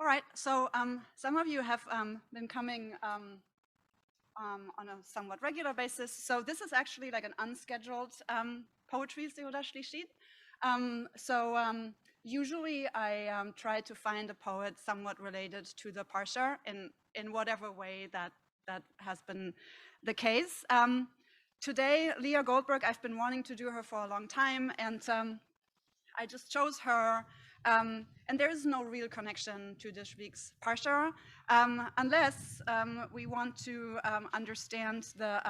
All right, so some of you have been coming on a somewhat regular basis. So this is actually like an unscheduled poetry Seudah Shlisheet. Usually I try to find a poet somewhat related to the parsha in whatever way that has been the case. Today, Lea Goldberg, I've been wanting to do her for a long time, and I just chose her. And there is no real connection to this week's parsha, unless we want to understand the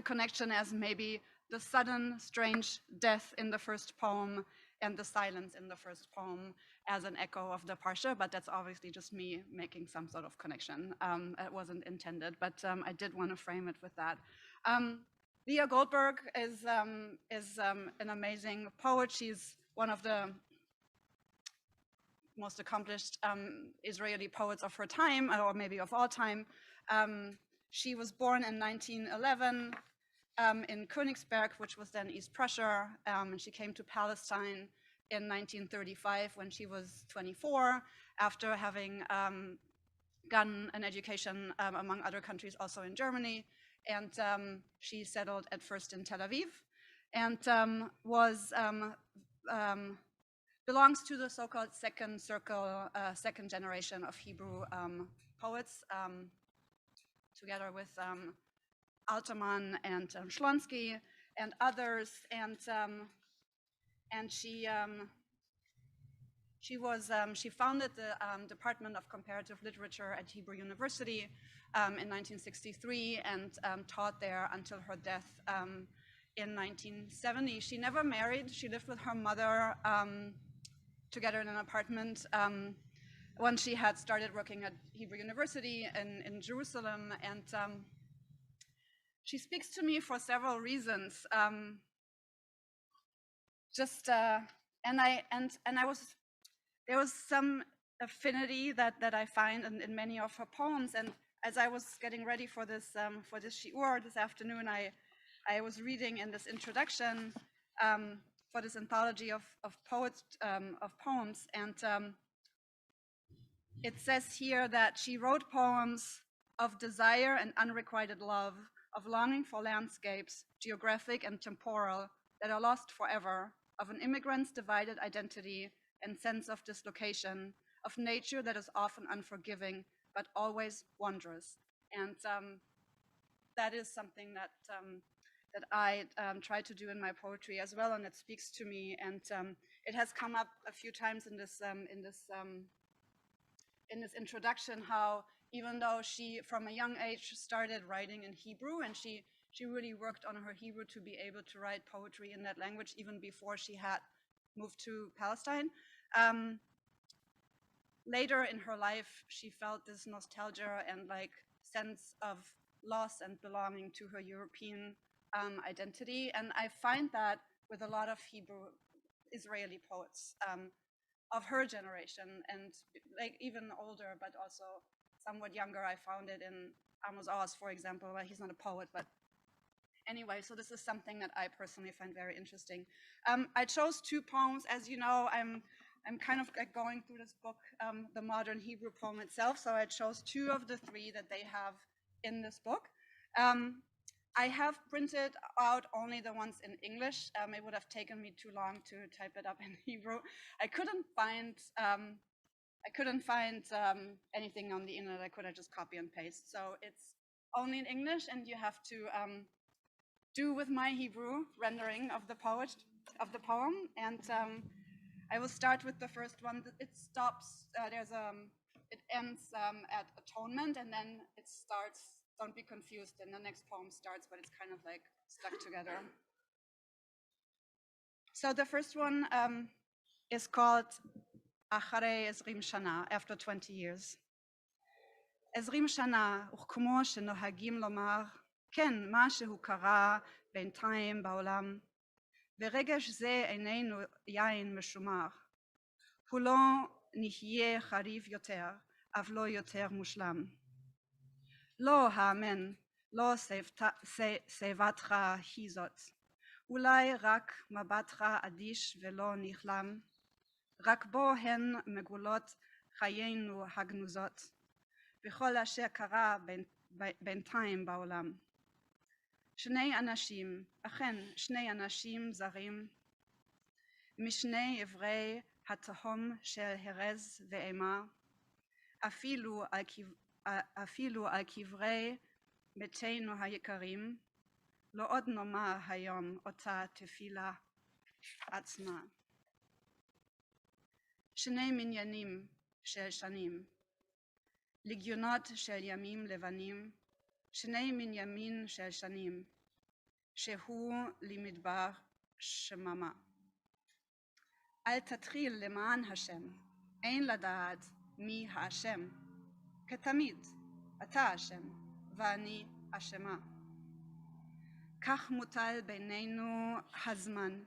connection as maybe the sudden, strange death in the first poem and the silence in the first poem as an echo of the parsha. But that's obviously just me making some sort of connection. It wasn't intended, but I did want to frame it with that. Lea Goldberg is an amazing poet. She's one of the most accomplished Israeli poets of her time, or maybe of all time. She was born in 1911 in Königsberg, which was then East Prussia, and she came to Palestine in 1935 when she was 24, after having gotten an education among other countries, also in Germany. And she settled at first in Tel Aviv, and belongs to the so-called second circle, second generation of Hebrew poets, together with Alterman and Shlonsky and others. And she founded the Department of Comparative Literature at Hebrew University in 1963 and taught there until her death in 1970. She never married. She lived with her mother together in an apartment when she had started working at Hebrew University in Jerusalem. And she speaks to me for several reasons. There was some affinity that I find in many of her poems. And as I was getting ready for this shiur this afternoon, I was reading in this introduction for this anthology of poems, and it says here that she wrote poems of desire and unrequited love, of longing for landscapes, geographic and temporal, that are lost forever, of an immigrant's divided identity and sense of dislocation, of nature that is often unforgiving, but always wondrous. And that is something that I try to do in my poetry as well, and it speaks to me. And it has come up a few times in this introduction, how even though she, from a young age, started writing in Hebrew, and she really worked on her Hebrew to be able to write poetry in that language even before she had moved to Palestine. Later in her life, she felt this nostalgia and like sense of loss and belonging to her European identity. And I find that with a lot of Hebrew Israeli poets of her generation, and like even older, but also somewhat younger. I found it in Amos Oz, for example. Well, he's not a poet, but anyway, so this is something that I personally find very interesting. I chose two poems. As you know, I'm kind of like going through this book, the modern Hebrew poem itself, so I chose two of the three that they have in this book. I have printed out only the ones in English. It would have taken me too long to type it up in Hebrew. I couldn't find anything on the internet I could have just copy and paste. So it's only in English, and you have to do with my Hebrew rendering of the poem. And I will start with the first one. It stops. It ends at atonement, and then it starts. Don't be confused. And the next poem starts, but it's kind of like stuck together. So the first one is called Acharei 20 Shana, after 20 years. 20 שנה, וכמו שנוהגים לומר, כן, משהו קרה בינתיים בעולם, ורגש זה איננו יין משומר. הוא לא נחיה חריף יותר, אף לא יותר מושלם. לא האמן, לא שיבתך היא זאת. אולי רק מבטך אדיש ולא נכלם. רק בו הן מגולות חיינו הגנוזות, וכל אשר קרה בינתיים בעולם. שני אנשים, אכן שני אנשים זרים, משני עברי התהום של הרז ואימה, אפילו על קברי מתינו היקרים, לא עוד נאמר היום אותה תפילה עצמה. שני מניינים של שנים, לגיונות של ימים לבנים, שני מניינים של שנים, שהוא למדבר שממה. אל תתחיל למען השם, אין לדעת מי האשם, כתמיד אתה אשם ואני אשמה. כך מוטל בינינו הזמן,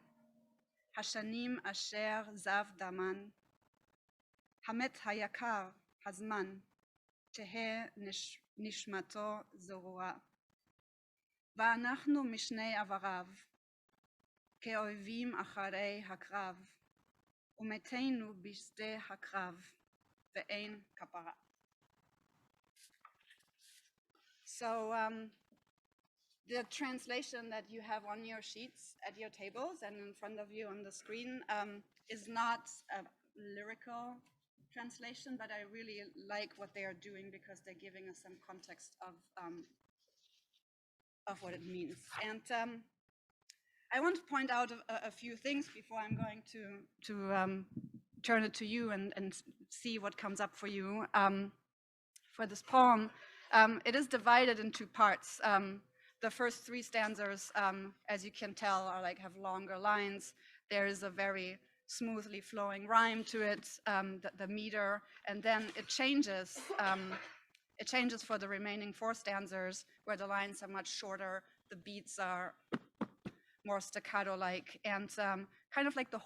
השנים אשר זב דמן, המת היקר הזמן, תהא נשמתו זרורה. ואנחנו משני עבריו, כאויבים אחרי הקרב, ומתינו בשדה הקרב, ואין כפרה. So the translation that you have on your sheets at your tables and in front of you on the screen is not a lyrical translation, but I really like what they are doing because they're giving us some context of what it means. And I want to point out a few things before I'm going to turn it to you and see what comes up for you. For this poem, it is divided in two parts. The first three stanzas, as you can tell, have longer lines. There is a very smoothly flowing rhyme to it, the meter, and then it changes. It changes for the remaining four stanzas, where the lines are much shorter, the beats are more staccato-like, and kind of like the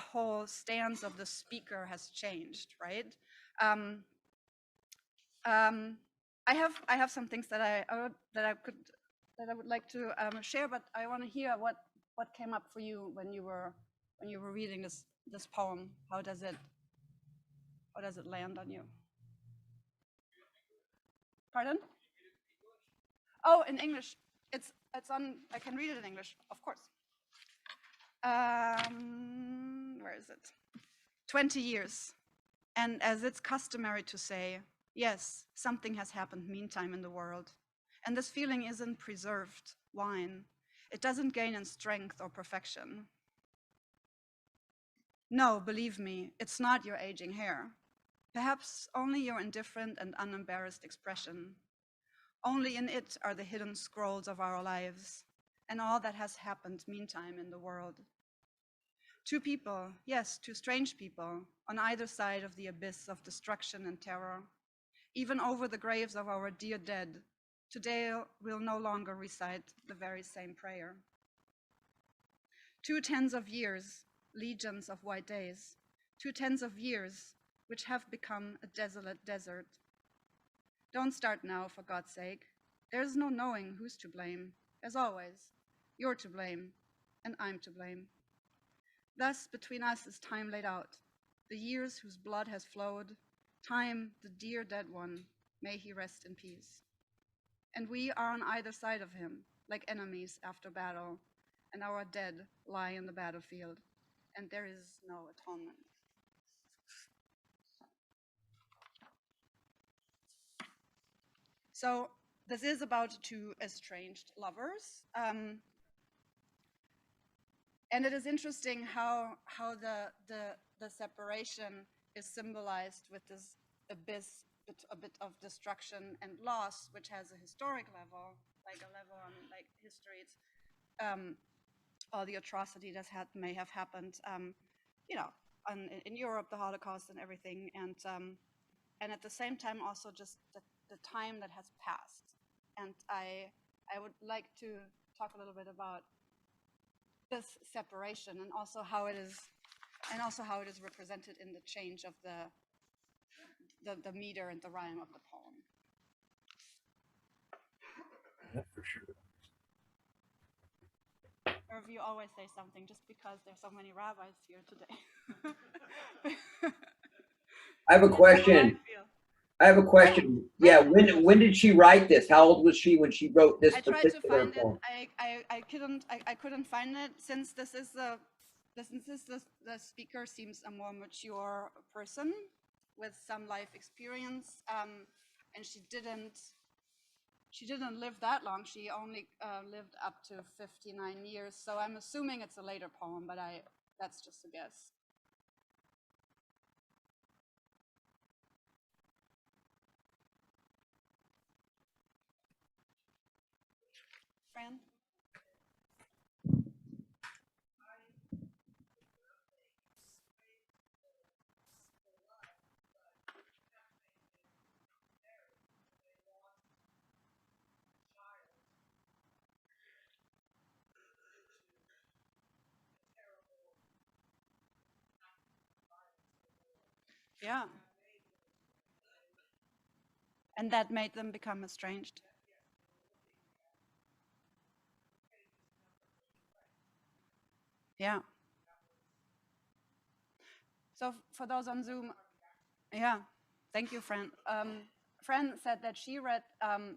whole stance of the speaker has changed, right? I have some things that I would like to share, but I want to hear what came up for you when you were reading this poem. How does it land on you? Pardon? Oh, in English. It's on. I can read it in English, of course. Where is it? 20 years, and as it's customary to say, yes, something has happened meantime in the world, and this feeling isn't preserved wine. It doesn't gain in strength or perfection. No, believe me, it's not your aging hair. Perhaps only your indifferent and unembarrassed expression. Only in it are the hidden scrolls of our lives and all that has happened meantime in the world. Two people, yes, two strange people, on either side of the abyss of destruction and terror. Even over the graves of our dear dead, today we'll no longer recite the very same prayer. 2 tens of years, legions of white days, 2 tens of years, which have become a desolate desert. Don't start now, for God's sake. There's no knowing who's to blame. As always, you're to blame, and I'm to blame. Thus, between us is time laid out, the years whose blood has flowed, time, the dear dead one, may he rest in peace. And we are on either side of him, like enemies after battle, and our dead lie in the battlefield, and there is no atonement. So this is about two estranged lovers, and it is interesting how the separation is symbolized with this abyss, a bit of destruction and loss, which has a historic level, like a level on like history. It's all the atrocity that may have happened, in Europe, the Holocaust and everything, and at the same time also just the time that has passed. And I would like to talk a little bit about this separation and also how it is represented in the change of the meter and the rhyme of the poem. Yeah, for sure. Irv, you always say something just because there's so many rabbis here today. I have a question. I have a question. Yeah, when did she write this? How old was she when she wrote this? I tried to find it. I couldn't find it since this is the speaker seems a more mature person with some life experience, and she didn't live that long. She only lived up to 59 years. So I'm assuming it's a later poem, but that's just a guess. Fran? Yeah. And that made them become estranged. Yeah. So for those on Zoom, yeah, thank you, Fran. Fran said that she read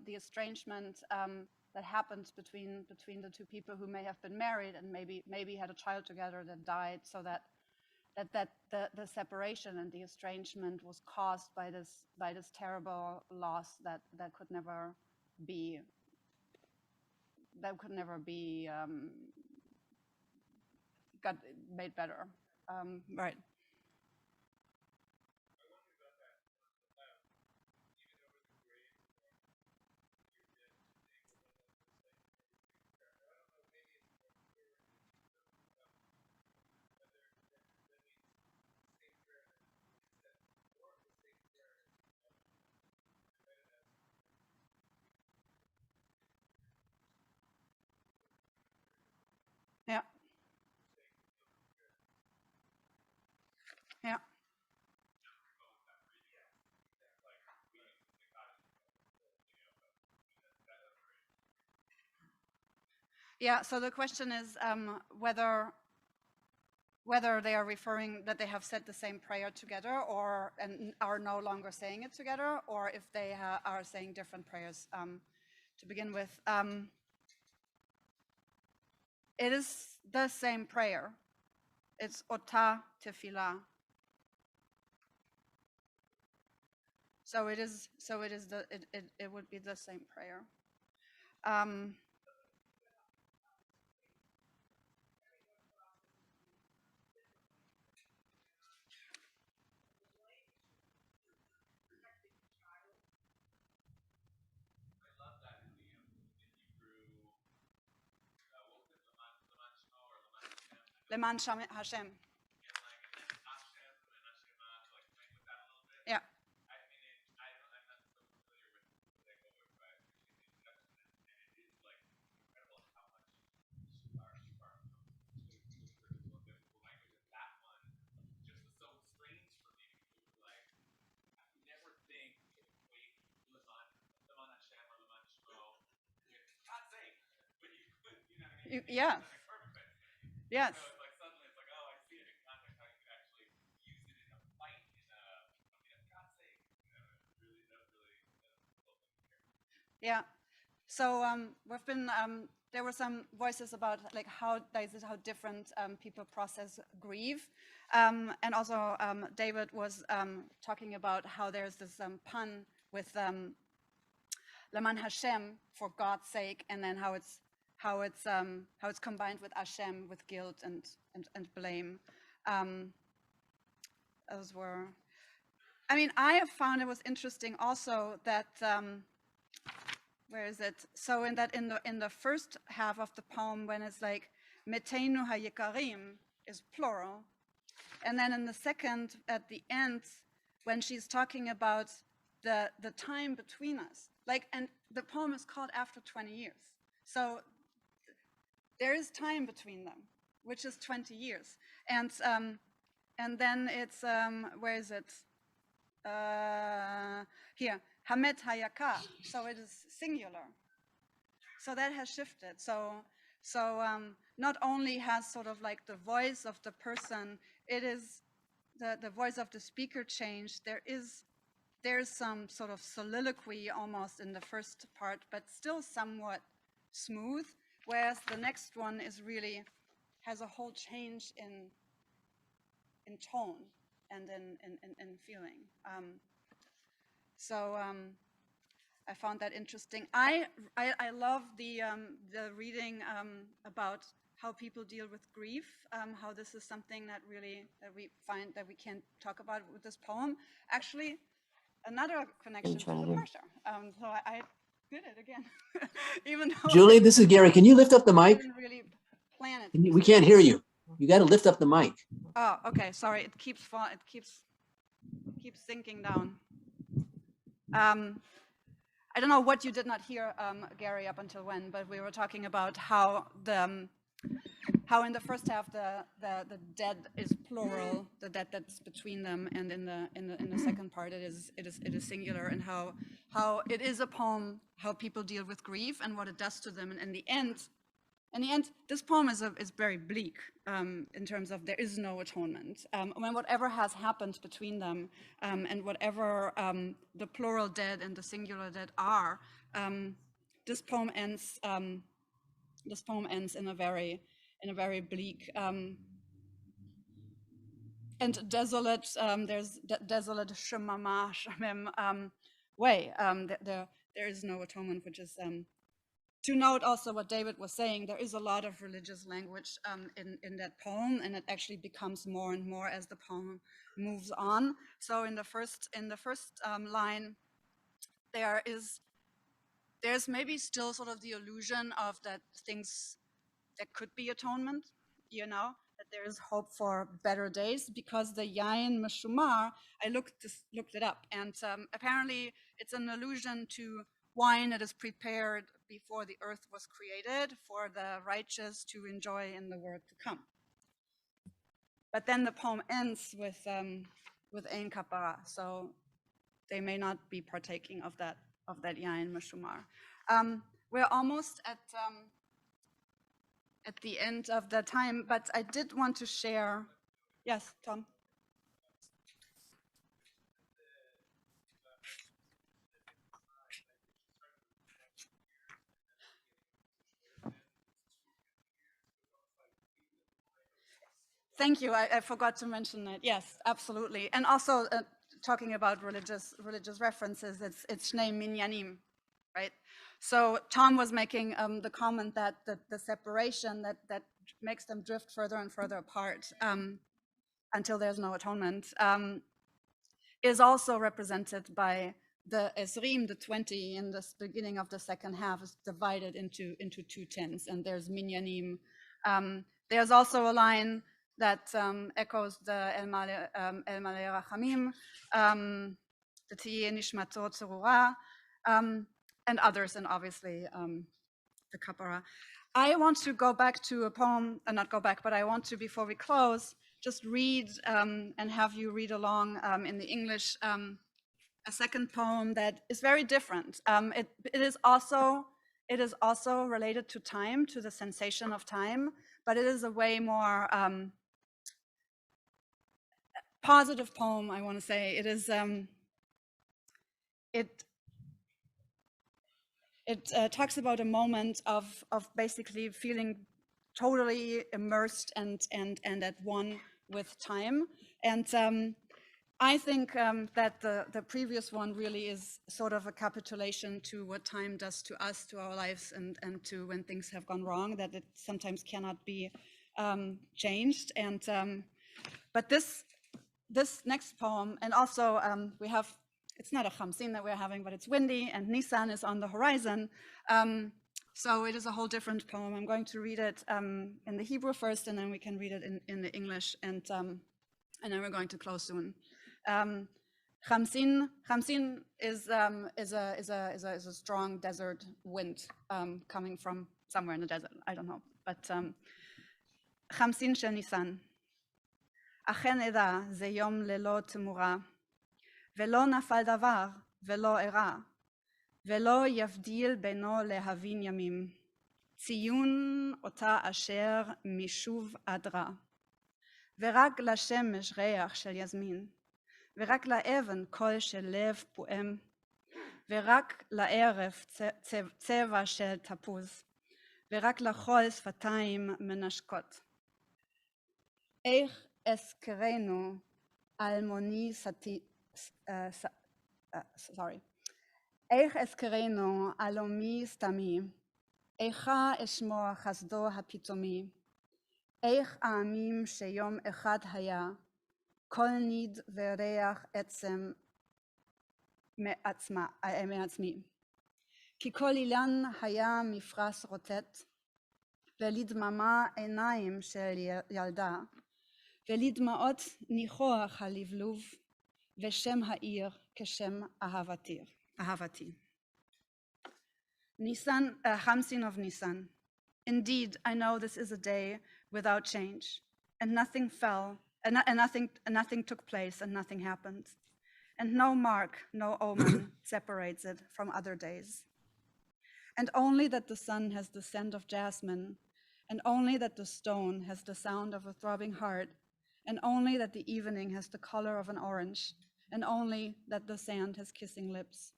the estrangement that happened between the two people who may have been married and maybe had a child together that died, so that the separation and the estrangement was caused by this terrible loss that could never be got made better. Right. Yeah. Yeah. Yeah. So the question is whether they are referring that they have said the same prayer together and are no longer saying it together, or if they are saying different prayers. To begin with, it is the same prayer. It's Ota Tefillah. So it would be the same prayer. Leman Hashem. Yeah. Yeah. Yes. Yeah. So we've been there were some voices about like how different people process grief, and also David was talking about how there's this pun with Leman Hashem, for God's sake, and then how it's combined with Hashem, with guilt and blame. Those were. I mean, I have found it was interesting also that. Where is it? So in the first half of the poem, when it's like Meteinu hayikarim is plural, and then in the second at the end, when she's talking about the time between us, like, and the poem is called After 20 Years, so there is time between them, which is 20 years, and then it's where is it? Here, Hamet Hayaka, so it is singular. So that has shifted. So So not only has sort of like the voice of the person, it is the voice of the speaker changed. There's some sort of soliloquy almost in the first part, but still somewhat smooth, whereas the next one is really has a whole change in tone and in feeling. So I found that interesting. I love the reading about how people deal with grief, how this is something that we find that we can't talk about with this poem. Actually, another connection to the Parsha. So I did it again, even though Julie, this is Gary. Can you lift up the I mic? didn't really plan it. We can't hear you. You got to lift up the mic. Oh, okay. Sorry, it keeps sinking down. I don't know what you did not hear, Gary, up until when, but we were talking about how in the first half the dead is plural, the dead that's between them, and in the second part it is singular, and how it is a poem, how people deal with grief and what it does to them, and in the end, this poem is very bleak in terms of there is no atonement. When whatever has happened between them, and whatever the plural dead and the singular dead are, this poem ends in a very bleak and desolate. There's desolate shemama shamem way. There is no atonement, which is. To note also what David was saying, there is a lot of religious language in that poem, and it actually becomes more and more as the poem moves on. So in the first line, there's maybe still sort of the illusion of that things that could be atonement, that there is hope for better days, because the yain meshumar, I looked it up, and apparently it's an allusion to wine that is prepared before the earth was created for the righteous to enjoy in the world to come. But then the poem ends with ein kapara, so they may not be partaking of that yain meshumar. We're almost at the end of the time, but I did want to share. Yes, Tom. Thank you. I forgot to mention that. Yes, absolutely. And also talking about religious references, it's Shnei Minyanim, right? So Tom was making the comment that the separation that makes them drift further and further apart until there's no atonement is also represented by the Esrim, the 20 in the beginning of the second half is divided into two tens, and there's Minyanim. There's also a line that echoes the El Maleh Rachamim, the Tiye Nishmato Tzurura, and others, and obviously the Kapara. I want to go back to a poem, not go back, but I want to, before we close, just read and have you read along in the English a second poem that is very different. It is also related to time, to the sensation of time, but it is a way more positive poem, I want to say. It is it talks about a moment of basically feeling totally immersed and at one with time. And I think that the previous one really is sort of a capitulation to what time does to us, to our lives, and to when things have gone wrong, that it sometimes cannot be changed. And but this next poem, and also we have, it's not a Hamsin that we're having, but it's windy, and Nisan is on the horizon. So it is a whole different poem. I'm going to read it in the Hebrew first, and then we can read it in the English, and then we're going to close soon. Hamsin is a strong desert wind coming from somewhere in the desert. I don't know, but Hamsin shel Nisan. אכן אדע זה יום ללא תמורה, ולא נפל דבר ולא אירע, ולא יבדיל בינו להבין ימים. ציון אותה אשר משוב עד רע. ורק לשמש ריח של יזמין, ורק לאבן קול של לב פועם, ורק לערב צבע של תפוז, ורק לחול שפתיים מנשקות. איך אזכרנו אלמוני איך אזכרנו אלומי סתמי, איכה אשמוע חסדו הפתאומי, איך העמים שיום אחד היה, כל ניד וריח עצם מעצמי. כי כל אילן היה מפרש רוטט, ולדממה עיניים של ילדה, ולדמעות ניחוח הלבלוב, ושם העיר כשם אהבתי. Nisan, Hamsin of Nisan. Indeed, I know this is a day without change, and nothing fell, and nothing took place, and nothing happened, and no mark, no omen separates it from other days. And only that the sun has the scent of jasmine, and only that the stone has the sound of a throbbing heart, and only that the evening has the color of an orange, and only that the sand has kissing lips.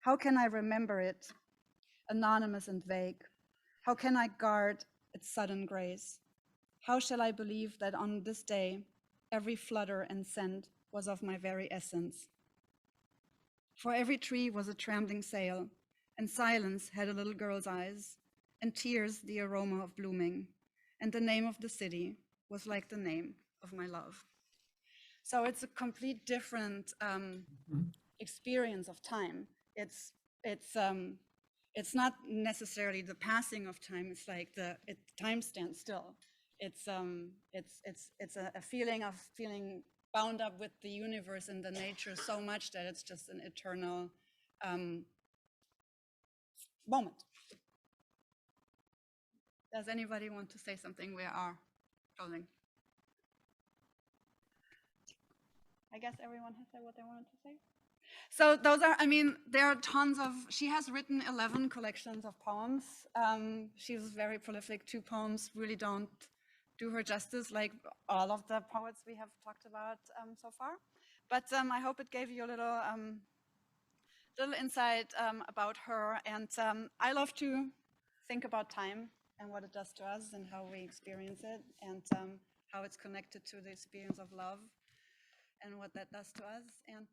How can I remember it, anonymous and vague? How can I guard its sudden grace? How shall I believe that on this day, every flutter and scent was of my very essence? For every tree was a trembling sail, and silence had a little girl's eyes, and tears the aroma of blooming, and the name of the city was like the name of my love. So it's a complete different experience of time. It's not necessarily the passing of time. It's like time stands still. It's a feeling of feeling bound up with the universe and the nature so much that it's just an eternal moment. Does anybody want to say something? We are closing. I guess everyone has said what they wanted to say. So those are, I mean, there are tons of, she has written 11 collections of poems. She's very prolific. 2 poems really don't do her justice, like all of the poets we have talked about so far. But I hope it gave you a little insight about her. And I love to think about time and what it does to us and how we experience it, and how it's connected to the experience of love and what that does to us. And